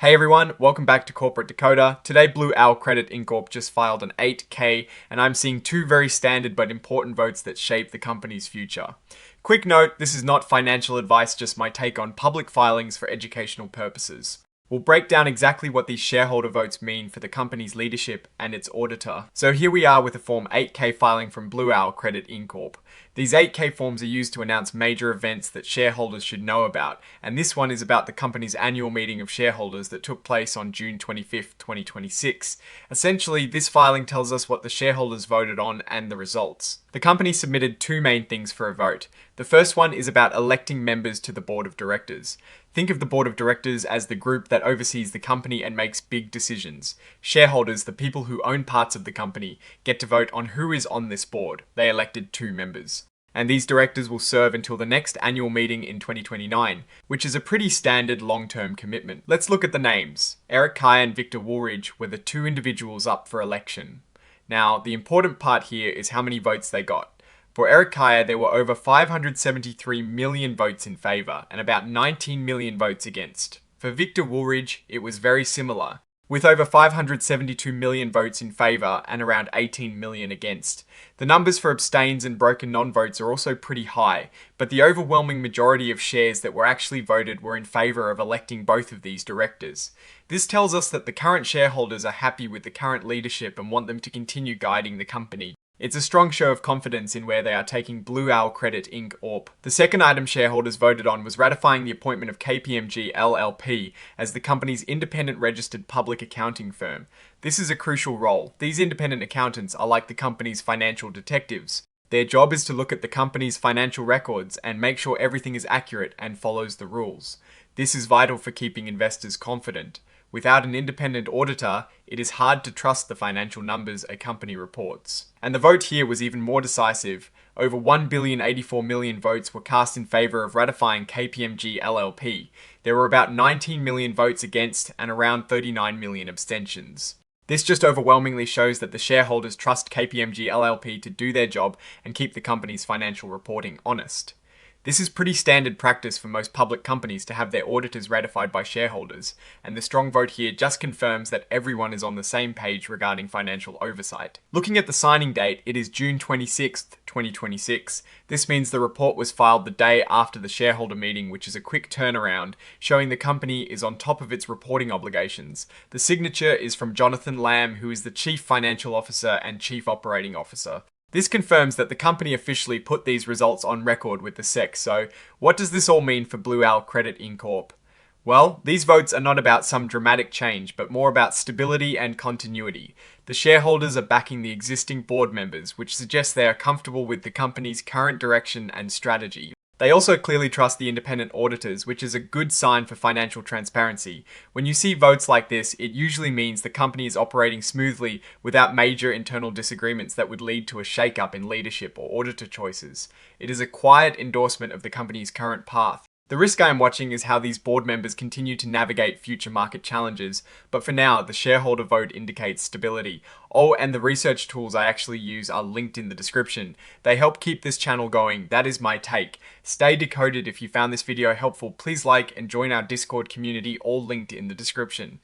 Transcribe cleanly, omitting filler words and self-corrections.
Hey everyone, welcome back to Corporate Decoder. Today Blue Owl Credit Inc. Corp just filed an 8K and I'm seeing two very standard but important votes that shape the company's future. Quick note, this is not financial advice, just my take on public filings for educational purposes. We'll break down exactly what these shareholder votes mean for the company's leadership and its auditor. So here we are with a Form 8K filing from Blue Owl Credit Inc. Corp. These 8K forms are used to announce major events that shareholders should know about, and this one is about the company's annual meeting of shareholders that took place on June 25th, 2026. Essentially, this filing tells us what the shareholders voted on and the results. The company submitted two main things for a vote. The first one is about electing members to the board of directors. Think of the board of directors as the group that oversees the company and makes big decisions. Shareholders, the people who own parts of the company, get to vote on who is on this board. They elected two members. And these directors will serve until the next annual meeting in 2029, which is a pretty standard long-term commitment. Let's look at the names. Eric Kaya and Victor Woolridge were the two individuals up for election. Now, the important part here is how many votes they got. For Eric Kaya, there were over 573 million votes in favour and about 19 million votes against. For Victor Woolridge, it was very similar, with over 572 million votes in favour and around 18 million against. The numbers for abstains and broken non-votes are also pretty high, but the overwhelming majority of shares that were actually voted were in favour of electing both of these directors. This tells us that the current shareholders are happy with the current leadership and want them to continue guiding the company. It's a strong show of confidence in where they are taking Blue Owl Credit Inc. Corp. The second item shareholders voted on was ratifying the appointment of KPMG LLP as the company's independent registered public accounting firm. This is a crucial role. These independent accountants are like the company's financial detectives. Their job is to look at the company's financial records and make sure everything is accurate and follows the rules. This is vital for keeping investors confident. Without an independent auditor, it is hard to trust the financial numbers a company reports. And the vote here was even more decisive. Over 1,084,000,000 votes were cast in favour of ratifying KPMG LLP. There were about 19 million votes against and around 39 million abstentions. This just overwhelmingly shows that the shareholders trust KPMG LLP to do their job and keep the company's financial reporting honest. This is pretty standard practice for most public companies to have their auditors ratified by shareholders, and the strong vote here just confirms that everyone is on the same page regarding financial oversight. Looking at the signing date, it is June 26th, 2026. This means the report was filed the day after the shareholder meeting, which is a quick turnaround, showing the company is on top of its reporting obligations. The signature is from Jonathan Lamb, who is the Chief Financial Officer and Chief Operating Officer. This confirms that the company officially put these results on record with the SEC, so what does this all mean for Blue Owl Credit Inc. Corp? Well, these votes are not about some dramatic change, but more about stability and continuity. The shareholders are backing the existing board members, which suggests they are comfortable with the company's current direction and strategy. They also clearly trust the independent auditors, which is a good sign for financial transparency. When you see votes like this, it usually means the company is operating smoothly without major internal disagreements that would lead to a shake-up in leadership or auditor choices. It is a quiet endorsement of the company's current path. The risk I am watching is how these board members continue to navigate future market challenges, but for now, the shareholder vote indicates stability. Oh, and the research tools I actually use are linked in the description. They help keep this channel going. That is my take. Stay decoded. If you found this video helpful, please like and join our Discord community, all linked in the description.